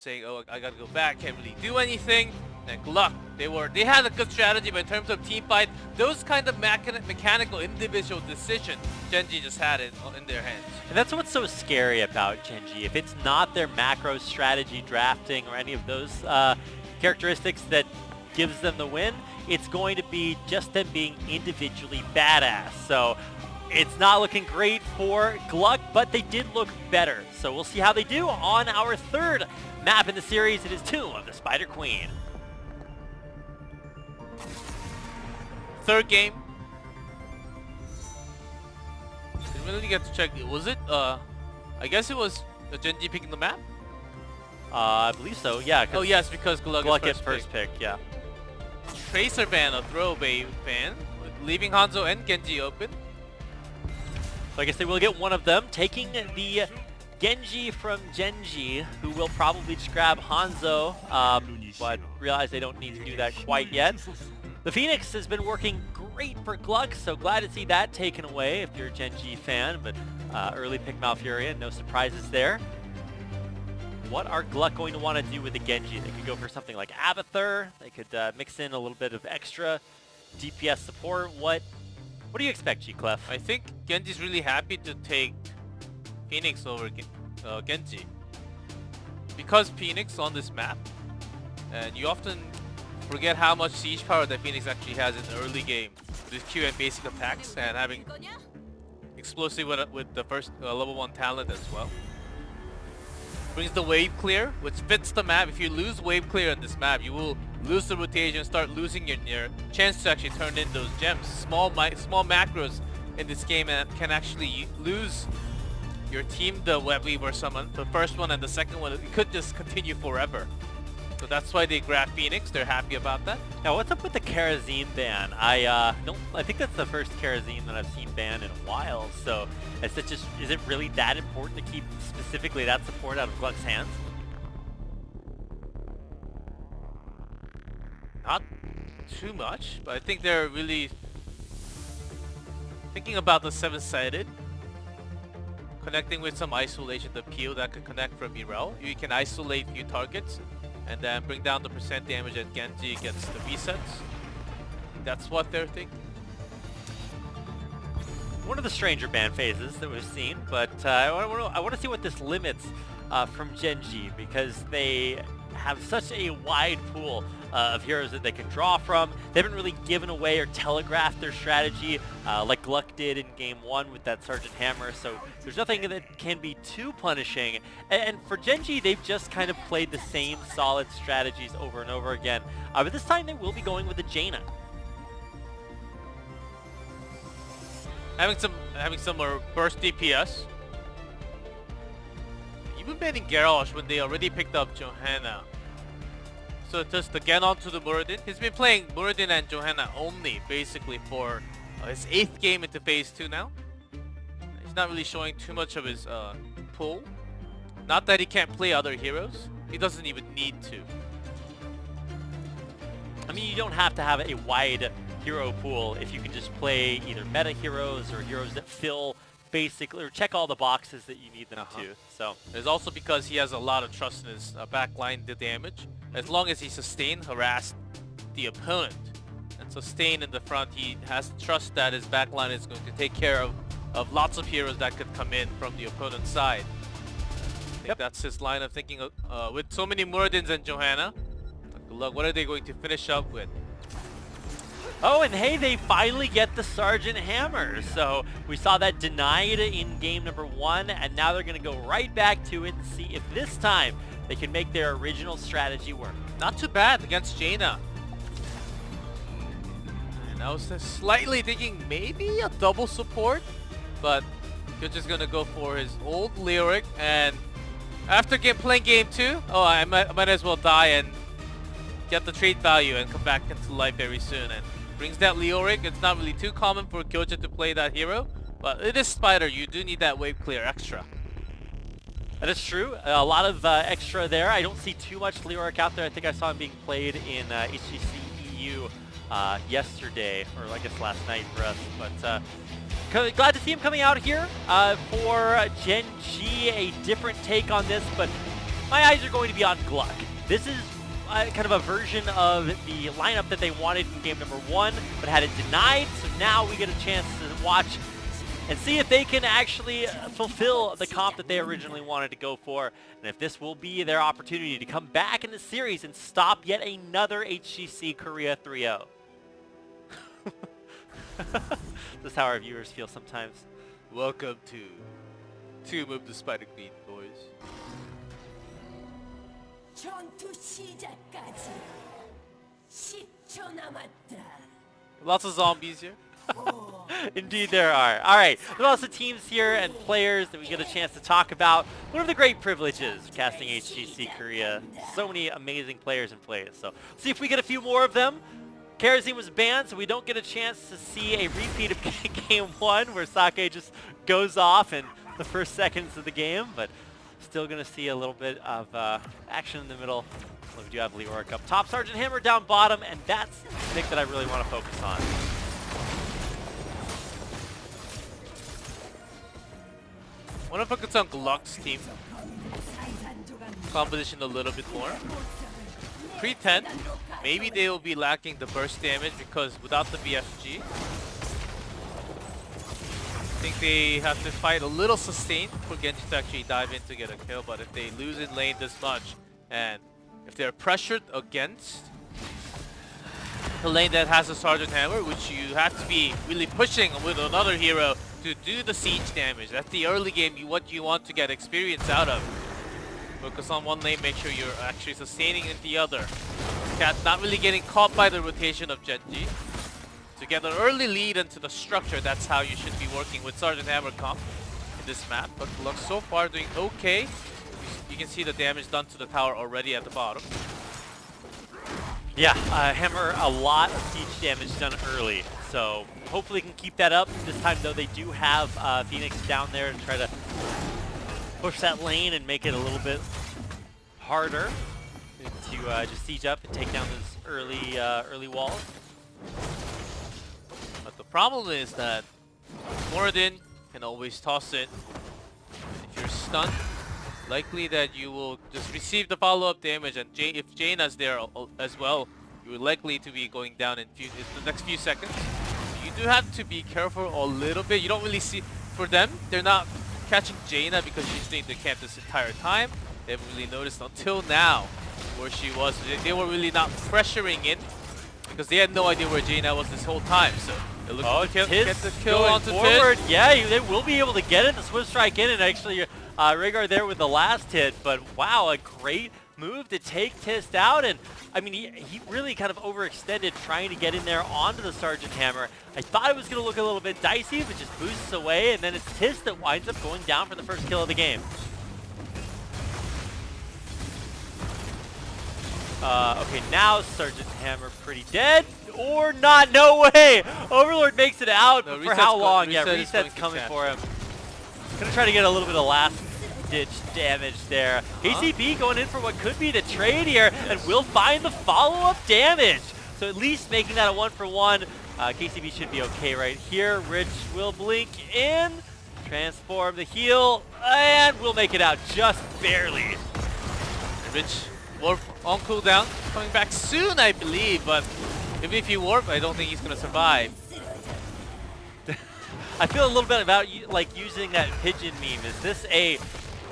saying, "Oh, I gotta go back, can't really do anything." And GLuck, they had a good strategy, but in terms of team fight, those kind of mechanical individual decisions, Gen.G just had it in their hands. And that's what's so scary about Gen.G. If it's not their macro strategy drafting or any of those characteristics that gives them the win, it's going to be just them being individually badass. So it's not looking great for GLuck, but they did look better. So we'll see how they do on our third map in the series. It is Tomb of the Spider Queen. Third game. Didn't really get to check. Was it? I guess it was Gen.G picking the map. I believe so. Yeah. Oh yes, because GLuck gets first pick. Yeah. Tracer ban, a throwaway ban, leaving Hanzo and Genji open. So I guess they will get one of them, taking the Genji from Gen.G, who will probably just grab Hanzo, but realize they don't need to do that quite yet. The Phoenix has been working great for GLuck, so glad to see that taken away if you're a Gen.G fan, but early pick Malfurion, no surprises there. What are GLuck going to want to do with the Genji? They could go for something like Abathur, they could mix in a little bit of extra DPS support. What do you expect, GClef? I think Genji's really happy to take Phoenix over Genji. Because Phoenix on this map, and you often forget how much siege power that Phoenix actually has in the early game with Q and basic attacks, and having explosive with the first level 1 talent as well. Brings the wave clear, which fits the map. If you lose wave clear on this map, you will lose the rotation, start losing your chance to actually turn in those gems. Small macros in this game can actually lose your team the web weaver summon. The first one and the second one, it could just continue forever. So that's why they grab Phoenix. They're happy about that. Now, what's up with the Karazim ban? I think that's the first Karazim that I've seen banned in a while. So, is it really that important to keep specifically that support out of GLuck's hands? Not too much, but I think they're really thinking about the 7-sided, connecting with some isolation, the peel that could connect from Irel. You can isolate few targets and then bring down the percent damage that Genji gets the resets. That's what they're thinking. One of the stranger ban phases that we've seen, but I want to see what this limits from Gen.G, because they have such a wide pool of heroes that they can draw from. They haven't really given away or telegraphed their strategy like GLuck did in Game 1 with that Sergeant Hammer, so there's nothing that can be too punishing. And for Gen.G, they've just kind of played the same solid strategies over and over again. But this time they will be going with the Jaina. Having some more burst DPS. Even banning Garrosh when they already picked up Johanna. So just to get onto the Muradin, he's been playing Muradin and Johanna only basically for his 8th game into phase 2 now. He's not really showing too much of his pull. Not that he can't play other heroes, he doesn't even need to. I mean, you don't have to have a wide hero pool if you can just play either meta heroes or heroes that fill basically, or check all the boxes that you need them to. So it's also because he has a lot of trust in his backline the damage. As long as he harass the opponent and sustain in the front, he has trust that his backline is going to take care of lots of heroes that could come in from the opponent's side. I think that's his line of thinking. With so many Muradins and Johanna, look, what are they going to finish up with? Oh, and hey, they finally get the Sergeant Hammer. So we saw that denied in game number 1, and now they're going to go right back to it and see if this time they can make their original strategy work. Not too bad against Jaina. And I was slightly thinking maybe a double support, but you're just going to go for his old lyric. And after playing game 2, oh, I might as well die and get the trait value and come back into life very soon. And brings that Leoric. It's not really too common for Kyoja to play that hero, but it is Spider. You do need that wave clear extra. That is true. A lot of extra there. I don't see too much Leoric out there. I think I saw him being played in HGC EU yesterday, or I guess last night for us. But glad to see him coming out here for Gen.G. A different take on this, but my eyes are going to be on GLuck. This is kind of a version of the lineup that they wanted in game number 1, but had it denied. So now we get a chance to watch and see if they can actually fulfill the comp that they originally wanted to go for, and if this will be their opportunity to come back in the series and stop yet another HGC Korea 3-0. This is how our viewers feel sometimes. Welcome to Tomb of the Spider Queen, boys. 전투 시작까지 10초 남았다. Lots of zombies here. Indeed there are. Alright, there's also teams here and players that we get a chance to talk about. One of the great privileges of casting HGC Korea. So many amazing players and plays. So see if we get a few more of them. Kerosene was banned, so we don't get a chance to see a repeat of game 1 where Sake just goes off in the first seconds of the game, but still going to see a little bit of action in the middle. We do have Leoric up top, Sergeant Hammer down bottom, and that's the pick that I really want to focus on. I want to focus on GLuck's team composition a little bit more. Pre-10, maybe they will be lacking the burst damage because without the BFG, I think they have to fight a little sustain for Genji to actually dive in to get a kill. But if they lose in lane this much, and if they're pressured against the lane that has a Sergeant Hammer, which you have to be really pushing with another hero to do the siege damage. That's the early game, what you want to get experience out of. Focus on one lane, make sure you're actually sustaining in the other. Not really getting caught by the rotation of Gen.G. To get an early lead into the structure, that's how you should be working with Sergeant Hammer comp in this map. But GLuck so far doing okay. You can see the damage done to the tower already at the bottom. Yeah, Hammer, a lot of siege damage done early. So hopefully can keep that up. This time though, they do have Phoenix down there to try to push that lane and make it a little bit harder to just siege up and take down those early walls. But the problem is that Moradin can always toss it. If you're stunned, likely that you will just receive the follow-up damage, and if Jaina's there as well, you're likely to be going down in the next few seconds. You do have to be careful a little bit. You don't really see, for them, they're not catching Jaina because she's staying the camp this entire time. They haven't really noticed until now where she was. They were really not pressuring in because they had no idea where Jaina was this whole time. So they're looking to get the kill onto forward. Tiz. Yeah, they will be able to get it. The Swift Strike in, and actually Rhaegar there with the last hit. But wow, a great move to take Tist out. And I mean, he really kind of overextended trying to get in there onto the Sergeant Hammer. I thought it was going to look a little bit dicey, but just boosts away, and then it's Tist that winds up going down for the first kill of the game. Okay, now Sergeant Hammer pretty dead, or not, no way! Overlord makes it out, but for how long? Yeah, reset's coming for him. Gonna try to get a little bit of last ditch damage there. KCB going in for what could be the trade here, and will find the follow-up damage. So at least making that a 1-for-1. KCB should be okay right here. Rich will blink in, transform the heal, and we'll make it out just barely. Rich warp on cooldown, coming back soon I believe, but even if you warp, I don't think he's gonna survive. I feel a little bit about like using that pigeon meme. Is this a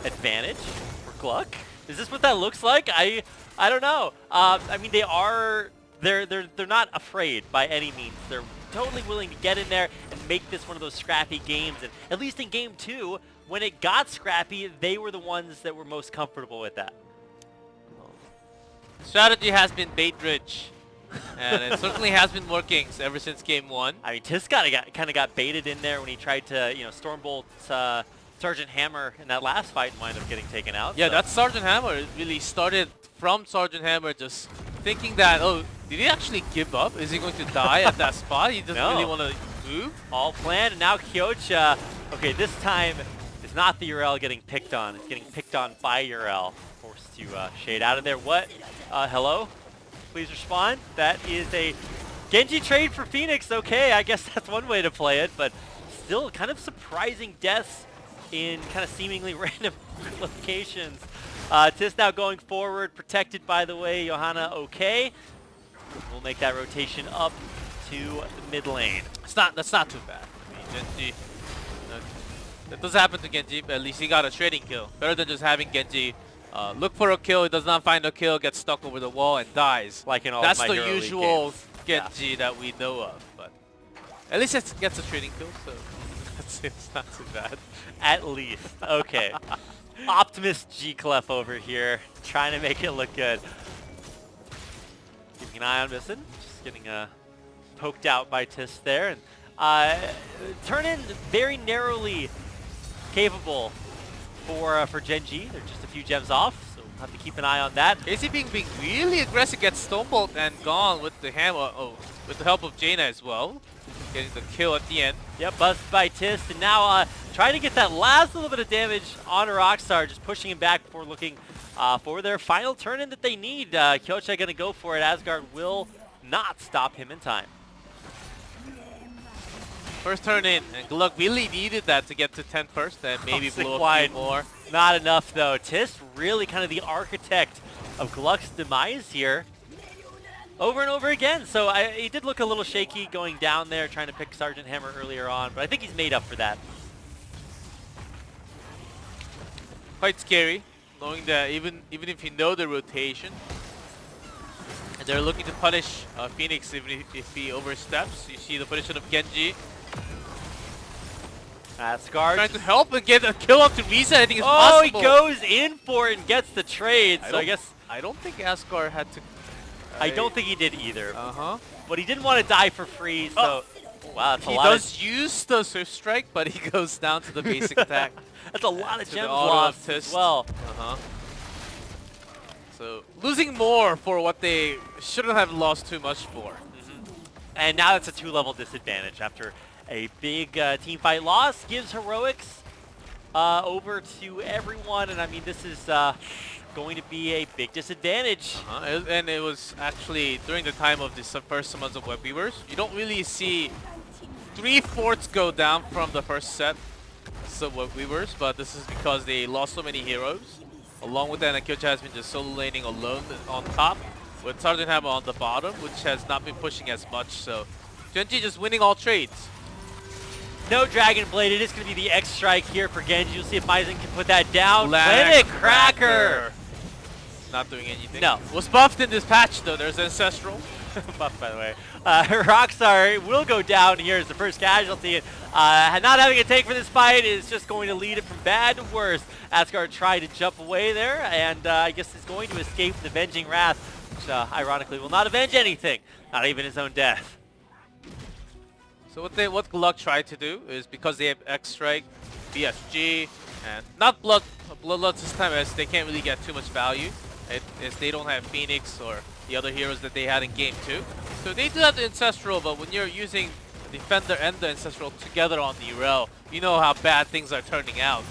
advantage for GLuck? Is this what that looks like? I don't know. I mean, they're not afraid by any means. They're totally willing to get in there and make this one of those scrappy games. And at least in game 2, when it got scrappy, they were the ones that were most comfortable with that. Strategy has been bait rich, and it certainly has been working ever since game 1. I mean, Tisk kind of got baited in there when he tried to, Stormbolt Sergeant Hammer in that last fight and wind up getting taken out. Yeah, so. that Sergeant Hammer really started from Sergeant Hammer just thinking that, oh, did he actually give up? Is he going to die at that spot? He doesn't really want to move. All planned, and now Kyocha, okay, this time it's not the Yrel getting picked on. It's getting picked on by Yrel. Forced to shade out of there. What? Hello? Please respond. That is a Genji trade for Phoenix. Okay, I guess that's one way to play it, but still kind of surprising deaths in kind of seemingly random locations. Tis now going forward, protected by the way. Johanna okay. We'll make that rotation up to the mid lane. That's not too bad. I mean, Gen.G. That does happen to Genji, but at least he got a trading kill. Better than just having Genji look for a kill, he does not find a kill, gets stuck over the wall and dies. Like in all That's of my the Hero League usual games. Genji that we know of, but at least it gets a trading kill, so it's not too bad. At least. Okay. Optimus GLuck over here, trying to make it look good. Keeping an eye on Missing, just getting poked out by Tis there. And turn in very narrowly capable for Gen.G. They're just a few gems off, so we'll have to keep an eye on that. AC being really aggressive, gets stonebolt and gone with the hammer. Oh, with the help of Jaina as well, getting the kill at the end. Yep, buzzed by Tis, and now trying to get that last little bit of damage on Rockstar, just pushing him back before looking for their final turn-in that they need. Kyocha gonna go for it. Asgard will not stop him in time. First turn in, and GLuck really needed that to get to 10 first and maybe blow a few more. Not enough though. Tis really kind of the architect of GLuck's demise here. Over and over again. So he did look a little shaky going down there, trying to pick Sergeant Hammer earlier on, but I think he's made up for that. Quite scary, knowing that even if you know the rotation, and they're looking to punish Phoenix if he oversteps. You see the position of Genji. Asgard Trying to help and get a kill up to reset. I think it's possible. He goes in for it and gets the trade. So I guess I don't think Asgard had to. I don't think he did either. But he didn't want to die for free. So wow, that's a lot. He does use the Swift Strike, but he goes down to the basic attack. That's a lot of gems lost as well. So losing more for what they shouldn't have lost too much for. And now it's a 2-level disadvantage after a big team fight loss. Gives heroics over to everyone, and I mean this is going to be a big disadvantage. And it was actually during the time of the first summons of Web Weavers. You don't really see 3/4 go down from the first set of Web Weavers, but this is because they lost so many heroes. Along with that, Kyocha has been just solo laning alone on top, with Sergeant Hammer on the bottom, which has not been pushing as much. So Gen.G just winning all trades. No Dragon Blade. It is going to be the X Strike here for Genji. You'll see if Maizen can put that down. Planet Cracker! Not doing anything. No. Was buffed in this patch though. There's Ancestral. Buffed, by the way. Rockstar will go down here as the first casualty. Not having a take for this fight is just going to lead it from bad to worse. Asgard tried to jump away there, and I guess is going to escape the Avenging Wrath, which ironically will not avenge anything, not even his own death. So what GLuck tried to do is, because they have X Strike, BSG, and not Bloodlust this time, as they can't really get too much value, as they don't have Phoenix or the other heroes that they had in game 2. So they do have the Ancestral, but when you're using the Defender and the Ancestral together on the Rel, you know how bad things are turning out.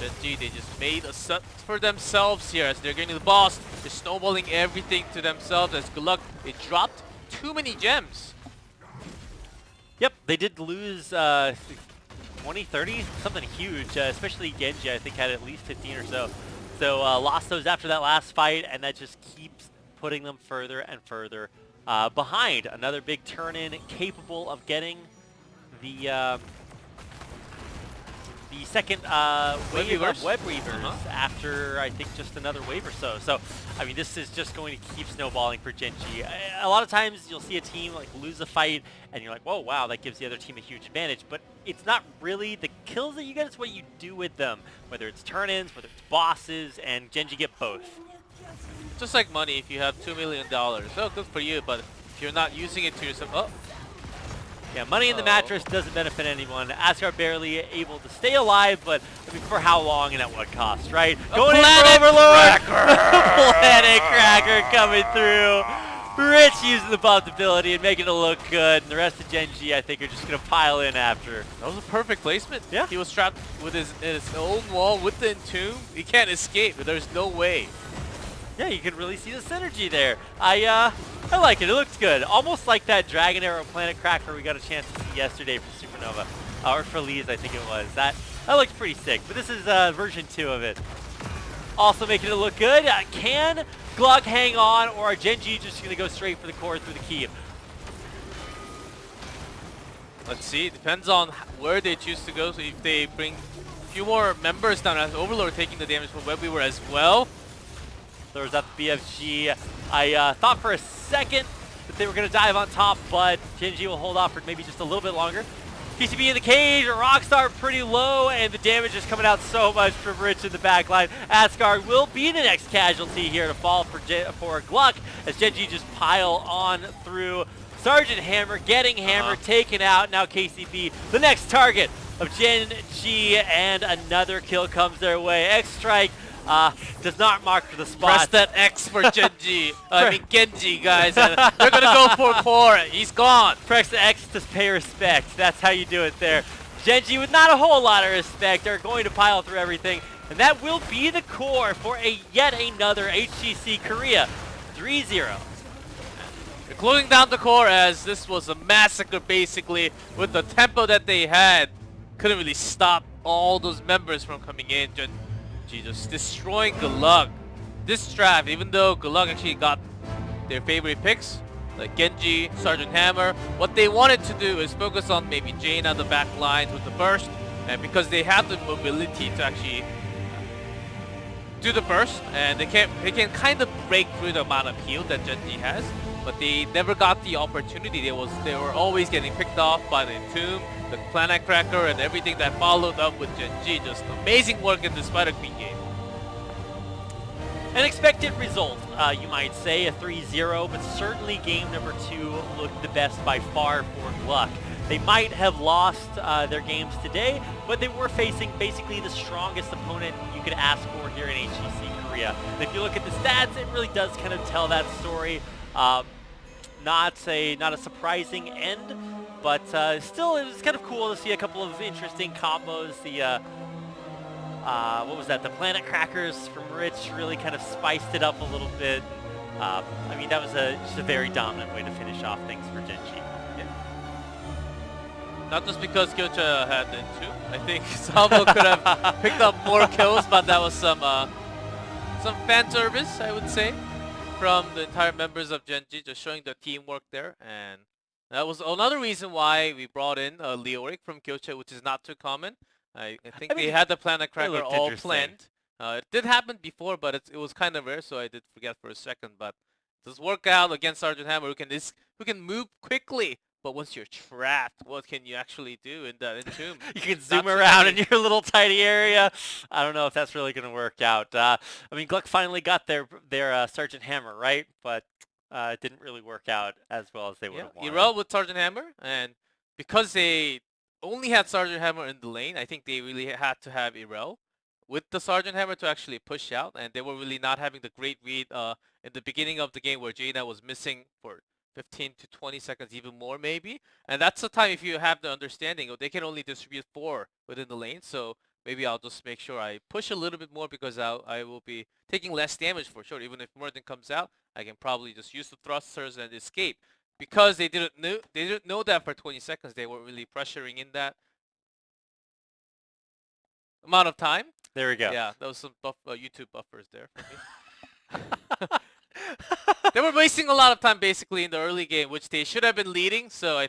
Gen.G, they just made a set for themselves here as they're getting to the boss. They're snowballing everything to themselves as GLuck, they dropped too many gems. Yep, they did lose 20, 30, something huge, especially Genji, I think had at least 15 or so. So lost those after that last fight, and that just keeps putting them further and further behind. Another big turn-in capable of getting the second wave of Web Weavers after, I think, just another wave or so. So, I mean, this is just going to keep snowballing for Gen.G. A lot of times you'll see a team like lose a fight and you're like, whoa, wow, that gives the other team a huge advantage. But it's not really the kills that you get, it's what you do with them. Whether it's turn-ins, whether it's bosses, and Gen.G get both. Just like money, if you have $2 million, oh, good for you, but if you're not using it to yourself, yeah, money in the mattress doesn't benefit anyone. Asgard barely able to stay alive, but I mean, for how long and at what cost, right? Going in for Overlord! Planet Cracker coming through. Rich using the buffed ability and making it look good. And the rest of Gen.G, I think, are just going to pile in after. That was a perfect placement. Yeah. He was trapped with his own wall with the Entomb. He can't escape, but there's no way. Yeah, you can really see the synergy there. I like it. It looks good. Almost like that Dragon Arrow Planet Cracker we got a chance to see yesterday from Supernova. Or Feliz, I think it was. That looks pretty sick. But this is version 2 of it. also making it look good. Can GLuck hang on, or are Gen.G just going to go straight for the core through the key? Let's see. Depends on where they choose to go. So if they bring a few more members down as Overlord taking the damage from Webweaver as well. There's that BFG. I thought for a second that they were going to dive on top, but Gen.G will hold off for maybe just a little bit longer. PCB in the cage, Rockstar pretty low, and the damage is coming out so much from Rich in the backline. Asgard will be the next casualty here to fall for GLuck, as Gen.G just pile on through. Sergeant Hammer getting hammered, taken out. Now KCB, the next target of Gen.G, and another kill comes their way. X-Strike does not mark for the spot. Press that X for Gen.G. I mean Genji, guys. And they're gonna go for core. He's gone. Press the X to pay respect. That's how you do it there. Gen.G with not a whole lot of respect. They're going to pile through everything, and that will be the core for yet another HGC Korea 3-0. They're closing down the core, as this was a massacre basically with the tempo that they had. Couldn't really stop all those members from coming in. Gen.G just destroying GLuck. This draft, even though GLuck actually got their favorite picks, like Genji, Sergeant Hammer, what they wanted to do is focus on maybe Jane on the back lines with the burst, and because they have the mobility to actually do the burst, and they can kind of break through the amount of heal that Gen.G has, but they never got the opportunity. They were always getting picked off by the Entomb, the Planet Cracker, and everything that followed up with Gen.G. Just amazing work in the Spider Queen game. An expected result, you might say, a 3-0, but certainly game number 2 looked the best by far for GLuck. They might have lost their games today, but they were facing basically the strongest opponent you could ask for here in HGC Korea. And if you look at the stats, it really does kind of tell that story. Not a surprising end, but still, it was kind of cool to see a couple of interesting combos. The what was that? The Planet Crackers from Rich really kind of spiced it up a little bit. I mean, that was just a very dominant way to finish off things for Gen.G. Yeah. Not just because Kyocha had the 2. I think Salvo could have picked up more kills, but that was some fan service, I would say, from the entire members of Gen.G, just showing the teamwork there. And that was another reason why we brought in Leoric from Kyocha, which is not too common. I think they had the Planet Cracker all planned. It did happen before, but it was kind of rare, so I did forget for a second. But it does work out against Sergeant Hammer, who can move quickly. But once you're trapped, what can you actually do in that Entomb? You can zoom around in your little tiny area. I don't know if that's really going to work out. I mean, GLuck finally got their Sergeant Hammer, right? But it didn't really work out as well as they would have wanted. Irel with Sergeant Hammer, and because they only had Sergeant Hammer in the lane, I think they really had to have Irel with the Sergeant Hammer to actually push out, and they were really not having the great read in the beginning of the game where Jaina was missing for 15 to 20 seconds, even more maybe. And that's the time, if you have the understanding, they can only distribute 4 within the lane. So maybe I'll just make sure I push a little bit more, because I will be taking less damage for sure. Even if Murden comes out, I can probably just use the thrusters and escape. Because they didn't know that for 20 seconds, they were really pressuring in that amount of time. There we go. Yeah, that was some YouTube buffers there for me. They were wasting a lot of time basically in the early game, which they should have been leading. So I